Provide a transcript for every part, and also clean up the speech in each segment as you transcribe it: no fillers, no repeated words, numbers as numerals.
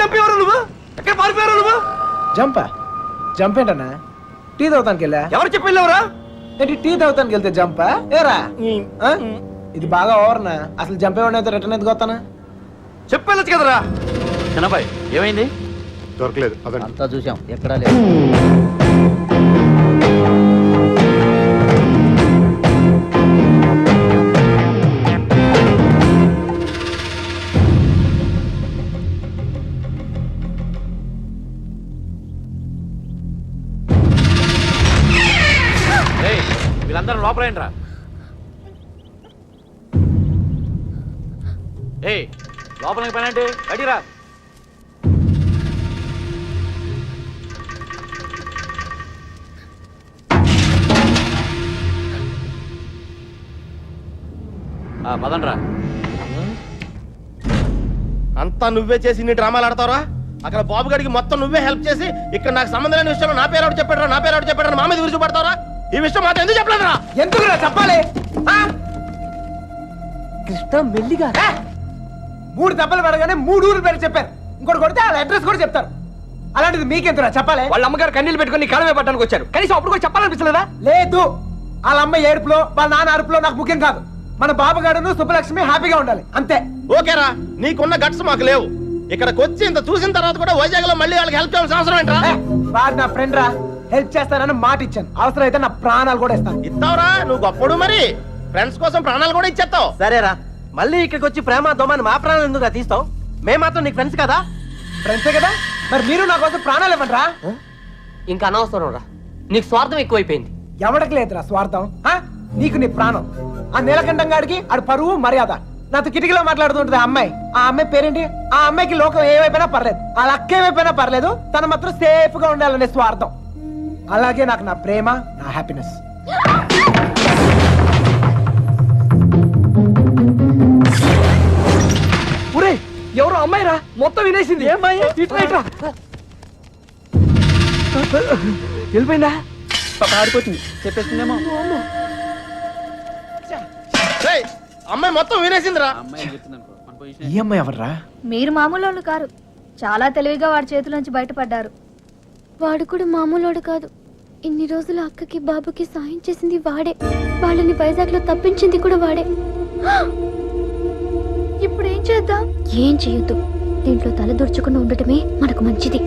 చంపేవారు నువ్వు? ఎక్కడ పారిపోయారు నువ్వు? జంప్ ఏంటన్నా? టీ తాగుతానికి వెళ్ళా. ఎవరు చెప్పి వెళ్ళావురా? ఏంటి టీ తాగుతానికి వెళ్తే జంపా? ఏరా ఇది బాగా ఓవర్నా? అసలు జంపేవాడినైతే రిటర్న్ ఎందుకు వస్తానా? చెప్పెళ్ళచ్చు కదరా. చిన్నబాయ్ ఏమైంది? దొరకలేదు. అంతా చూసాం, ఎక్కడా లేదు. వీళ్ళందరూ లోపలేంట్రా. లోపలికి పనండి, బయటిరా. పదండ్రా. అంతా నువ్వే చేసి నీ డ్రామాలు ఆడతావరా? అక్కడ బాబు గడికి మొత్తం నువ్వే హెల్ప్ చేసి ఇక్కడ నాకు సంబంధం లేని విషయంలో నా పేరు ఎవరు చెప్పాడు మా మీద విరుచు పడతావరా? ఈ విషయం మాత్రం ఎందుకు చెప్పలేదురా? ఎందుకురా చెప్పాలి? కృష్ణ మెల్లిగా 3 దెబ్బలు పడగానే 3 ఊరు పేరు చెప్పారు. ఇంకోటి కొడితే వాళ్ళ అడ్రస్ కూడా చెప్తారు. అలాంటిది మీకెందుకురా చెప్పాలి? వాళ్ళ అమ్మగారు కన్నీళ్ళు పెట్టుకుని కాలమే పట్టడానికి వచ్చారు. కనీసం అప్పుడు కూడా చెప్పాలనిపించలేదా? లేదు, వాళ్ళ అమ్మ ఏడుపులో వాళ్ళ నాన్న అరుపులో నాకు ముఖ్యం కాదు. మన బాబుగాడును సుబ్బలక్ష్మి హ్యాపీగా ఉండాలి అంతే. ఓకేరా, నీకున్న గట్స్ మాకు లేవు. ఇక్కడికి వచ్చి ఇంత చూసిన తర్వాత కూడా వైజాగ్ లో మళ్ళీ వాళ్ళకి హెల్ప్ చేయాల్సిన అవసరం ఏంట్రా? వాడు నా ఫ్రెండ్ రా, హెల్ప్ చేస్తానని మాట ఇచ్చాను. అవసరం అయితే నా ప్రాణాలు కూడా ఇస్తాను. ఇస్తావురా, నువ్వు గొప్పడు. మరి ఫ్రెండ్స్ కోసం ప్రాణాలు కూడా ఇచ్చేస్తావు. సరేరా, మళ్ళీ ఇక్కడికి వచ్చి ప్రేమ దోమని మా ప్రాణాలు ఎందుకు తీస్తావు? మేము మాత్రం నీకు ఫ్రెండ్స్ కదా? ఫ్రెండ్సే కదా, మరి మీరు నా కోసం ప్రాణాలు ఇవ్వండి రా. ఇంకా అనవసరం రా, నీకు స్వార్థం ఎక్కువైపోయింది. ఎవరికి లేదురా స్వార్థం. నీకు నీ ప్రాణం. ఆ నీలకంఠం గాడికి ఆడు పరువు మర్యాద. నాతో కిటికీలో మాట్లాడుతుంటది ఆ అమ్మాయి పేరేంటి? ఆ అమ్మాయికి లోకం ఏమైపోయినా పర్లేదు, వాళ్ళ అక్క ఏమైపోయినా పర్లేదు, తను మాత్రం సేఫ్ గా ఉండాలనే స్వార్థం. అలాగే నాకు నా ప్రేమ, నా హ్యాపీనెస్. ఒరే, ఎవరో అమ్మాయి రా, మొత్తం వినేసింది. వెళ్ళిపోయిందా? ఆడిపోతుంది, చెప్పేస్తుందేమో. అమ్మాయి మొత్తం వినేసిందిరా. ఈ అమ్మాయి ఎవర్రా? మీరు మామూలు కారు, చాలా తెలివిగా వాడి చేతిలోంచి బయటపడ్డారు. వాడు కూడా మామూలోడు కాదు. ఇన్ని రోజులు అక్కకి బాబుకి సాయం చేసింది వాడే, వాళ్ళని వైజాగ్ లో తప్పించింది కూడా వాడే. ఇప్పుడు ఏం చేద్దాం? ఏం చేయొద్దు, దీంట్లో తల దూర్చకుండా ఉండటమే మనకు మంచిది.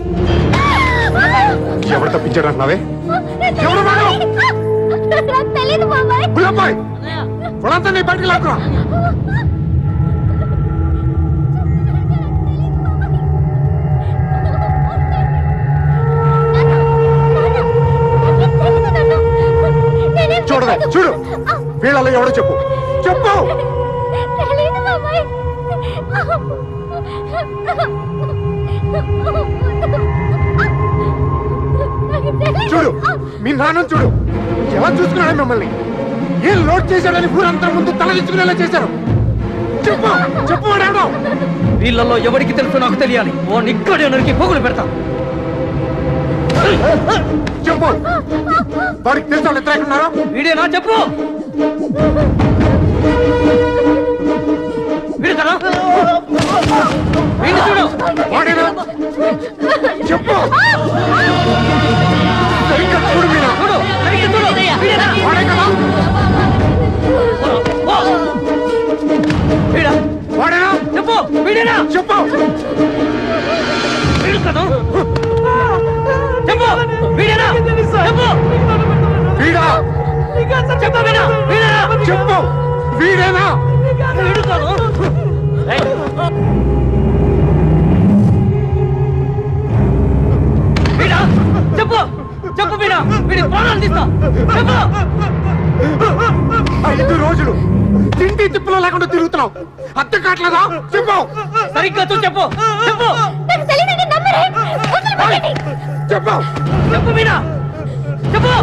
ఎవరు తప్పించాడు అంటున్నావే? బయటకు లాక్కురా. చూడలే, చూడు వీళ్ళలో ఎవడో చెప్పు. చూడు మీ నాన్న చూడు ఎలా చూసుకున్నాడు మిమ్మల్ని. ఏం లోడ్ చేశాడని ఊరంతా ముందు తలదించుకునేలా చేశారు. చెప్పు వాడేవడో. వీళ్ళల్లో ఎవరికి తెలుసు నాకు తెలియాలి. ఓ నిక్కడే నరికి పోగులు పెడతా. చెప్పు, వాడికి తెలుసు వాళ్ళు ఎక్కడ ఉన్నారో. వీడేనా? చెప్పు. చూడు వాడేనా? చెప్పు, సరిగ్గా చూడు మీరా. వాడే కదా? వాడేనా? చెప్పు. వీడేనా? చెప్పు. వీడు కదా? చెప్పు. వీడేనా? చెప్పు. వీడా? చెప్పు. వీడేనా? చెప్పు. వీడేనా? వీడు కాదు. వీడా? చెప్పు. చెప్పు వీడా. వీడి ప్రాణాలు తీస్తా. చెప్పు. 5 రోజులు తిండి తిప్పులో లేకుండా తిరుగుతున్నావు, అర్థం కావట్లేదా? చెప్పు. సరిగ్గా చూసి చెప్పు. చెప్పు. చెప్పు. చెప్పు వీడా. చెప్పు.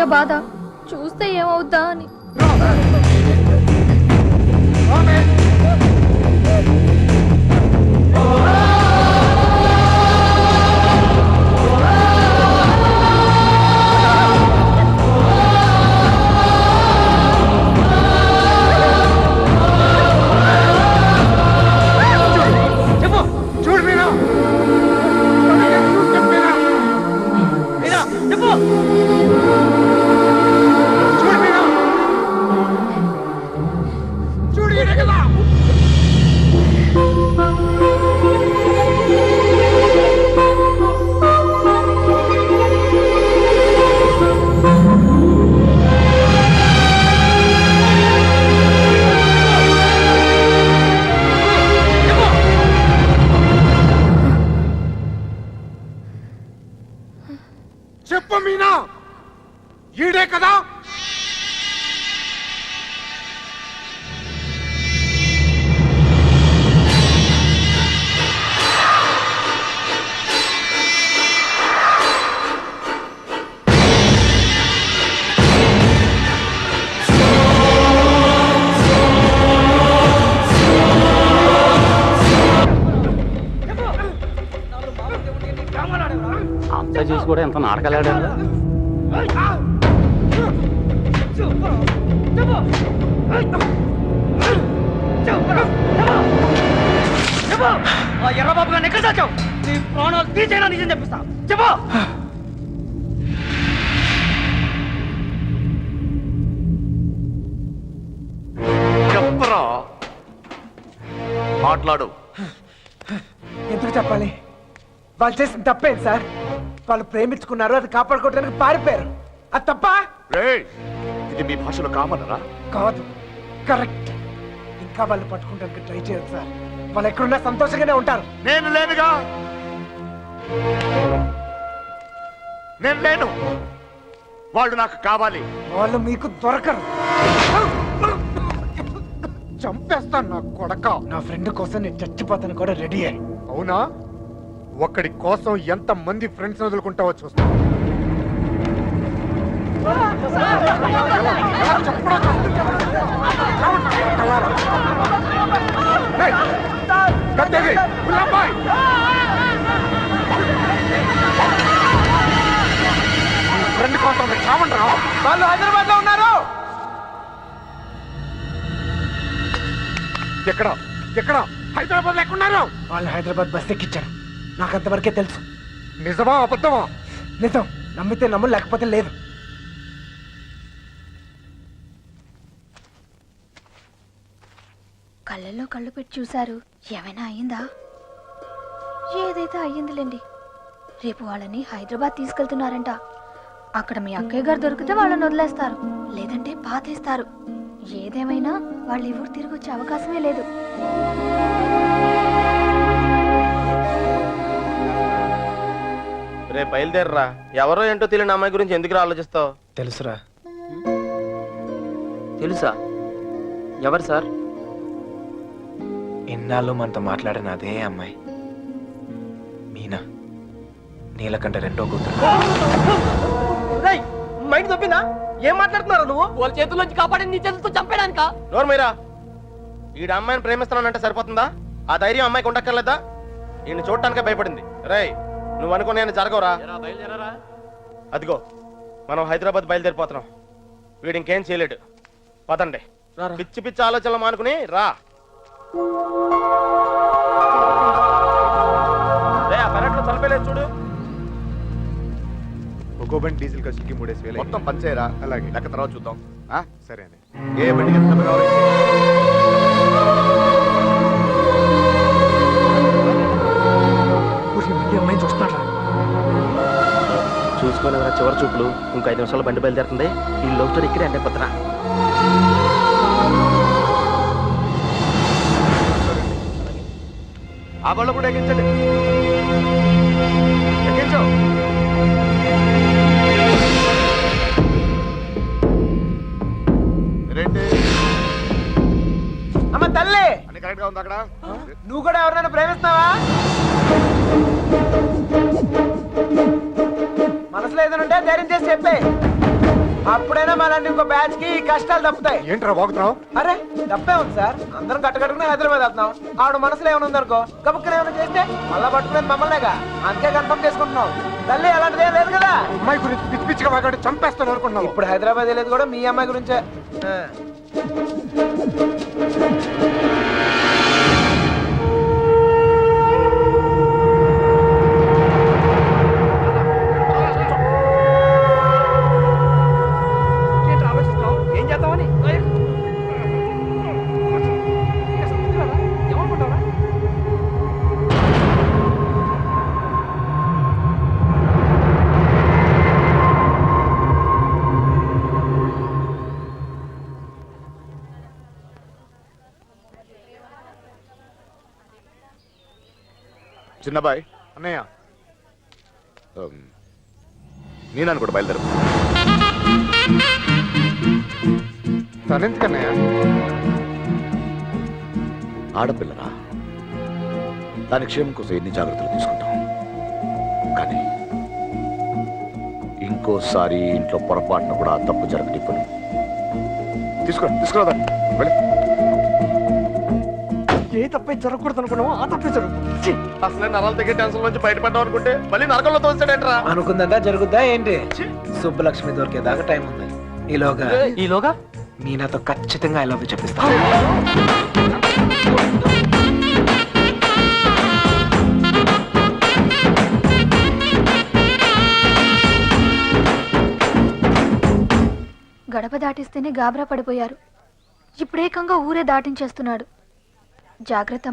ఏంటా బాధ చూస్తే ఏమవుద్దా అని. చెప్పు చూడు మీనా మీనా చెప్పు. చూడు మీనా చూడు ఈడే కదా చెప్పు మీనా ఈడే కదా అంతా చూసి కూడా ఎంత నాటకాలు ఎర్రబాబు గారిని ఎక్కడ దాచావు? నీ ప్రాణాలు తీసేనా నిజం చెప్పిస్తా. చెప్పు. చెప్పరా మాట్లాడు. ఎందుకు చెప్పాలి? వాళ్ళు చేసిన తప్పేంటి సార్? వాళ్ళు ప్రేమించుకున్నారు, అది కాపాడుకోవడానికి పారిపోయారు. అది తప్ప ఇది మీ భాషలో కామనరా? కాదు, కరెక్ట్. ఇంకా వాళ్ళు పట్టుకుంటానికి ట్రై చేయరు సార్. వాళ్ళు ఎక్కడున్నా సంతోషంగానే ఉంటారు. నేను లేనుగా, నేను లేను. వాళ్ళు నాకు కావాలి. వాళ్ళు మీకు దొరకరు. చంపేస్తాను నా కొడక. నా ఫ్రెండ్ కోసం నేను చచ్చిపోతాను కూడా రెడీ అయ్యి. అవునా? ఒక్కడి కోసం ఎంత మంది ఫ్రెండ్స్ వదులుకుంటావో చూస్తా. ఫ్రెండ్ కోసం చావంటారా? వాళ్ళు హైదరాబాద్ లో ఉన్నారు. ఎక్కడ ఎక్కడ? హైదరాబాద్ ఎక్కడున్నారు? వాళ్ళు హైదరాబాద్ బస్ ఎక్కించారు. నాకు అంతవరకే తెలుసు. నిజమా అబద్ధమా? నిజం. నమ్మితే నమ్ము, లేకపోతే లేదు. కళ్ళల్లో కళ్ళు పెట్టి చూశారు. ఏమైనా అయ్యిందా? ఏదైతే అయ్యిందిలేండి. రేపు వాళ్ళని హైదరాబాద్ తీసుకెళ్తున్నారంట. అక్కడ మీ అక్కయ్య గారు దొరికితే వాళ్ళని వదిలేస్తారు, లేదంటే పాతేస్తారు. ఏదేమైనా వాళ్ళు ఈ ఊరు తిరిగి వచ్చే అవకాశమే లేదు. రేపు బయలుదేరరా. ఎవరో ఏంటో తెలియని అమ్మాయి గురించి ఎందుకు ఆలోచిస్తావు? తెలుసురా. తెలుసా? ఎవరు సార్? ఇన్నాళ్ళు మనతో మాట్లాడిన అదే అమ్మాయి, మీనా. నీలకంఠ రెండో కూతురు. మైండ్ తప్పిందా? ఏం మాట్లాడుతున్నారు నువ్వు? వాళ్ళ చేతుల్లోంచి కాపాడి నీ చేతులతో చంపేయడానికా? నోరు మీరా. ఈడ అమ్మాయిని ప్రేమిస్తున్నానంటే సరిపోతుందా? ఆ ధైర్యం అమ్మాయికి ఉండక్కర్లేదా? ఈయన చూడటానికే భయపడింది. రేయ్, నువ్వు అనుకునే జరగవురా. అదిగో మనం హైదరాబాద్ బయలుదేరిపోతున్నాం. వీడు ఇంకేం చేయలేడు. పదండి. పిచ్చి పిచ్చి ఆలోచనలు మానుకుని రా. పెరట్లో తలపేలేదు చూడు. ఒక్కో బండి డీజిల్ ఖర్చుకి 3,000 మొత్తం పంచేయరా. అలాగే. లెక్క తర్వాత చూద్దాం. సరే అండి. ఏ బండికి ఎంత డబ్బు కావాలి? అమ్మాయిని చూస్తాడు. చూసుకొని చివరి చూపులు. ఇంకో 5 నిమిషాలు బండి బయలుదేరుతుంది. ఈ లవ్ స్టోరీ ఇక్కడే అంటే పత్రా. ఆ బళ్ళు కూడా ఎక్కించండి. ఎక్కించు. అమ్మ తల్లి, అన్ని కరెక్ట్ గా ఉంది అక్కడ. నువ్వు కూడా ఎవరైనా ప్రేమిస్తున్నావా? మనసులో ఏదైనా ఉంటే ధైర్యం చేసి చెప్పే. అప్పుడైనా మళ్ళీ ఇంకో బ్యాచ్ కి ఈ కష్టాలు తప్పుతాయి. ఏంట్రా బాగుతున్నావు? అరే తప్పే ఉంది సార్, అందరం కట్టకట్టుకుని హైదరాబాద్ వెళ్తున్నాం. ఆవిడ మనసులో ఏమైనా ఉందనుకో, కబుక్కున ఏమైనా చేస్తే మళ్ళా పట్టుకునేది మమ్మల్నేగా, అందుకే కన్ఫర్మ్ చేసుకుంటున్నాం. తల్లి అలాంటిదే లేదు కదా. అమ్మాయి గురించి పిచ్చి పిచ్చిగా వాగాడు, చంపేస్తాను అనుకున్నావు. ఇప్పుడు హైదరాబాద్ వెళ్ళేది కూడా మీ అమ్మాయి గురించే. ఆ. ఏం చేద్దామని ఏమనుకుంటావా? చిన్నబాయ్ అన్నయ్య నేను కూడా బయలుదేరు. తనెందుకన్నయ్య? ఆడపిల్లరా, దాని క్షేమం కోసం ఎన్ని జాగ్రత్తలు తీసుకుంటాం, కానీ ఇంకోసారి ఇంట్లో పొరపాటున కూడా ఆ తప్పు జరగనివ్వను. తీసుకురా ఏ తప్పే జరగకూడదు అనుకున్నావో ఆ తప్పే జరుగుతుంది. అసలే నరాలు తగ్గే టెన్షన్ నుంచి బయటపడ్డాం అనుకుంటే మళ్ళీ నరకంలో తోస్తాడేంట్రా. అనుకుందా జరుగుద్దా ఏంటి? సుబ్బలక్ష్మి దొరికేదాకా టైం ఉంది. ఈలోగా మీనాతో ఖచ్చితంగా ఐ లవ్ యూ చెప్పిస్తా. గడప దాటిస్తేనే గాబరా పడిపోయారు. ఇప్పుడేకంగా ఊరే దాటించేస్తున్నాడు. జాగ్రత్త.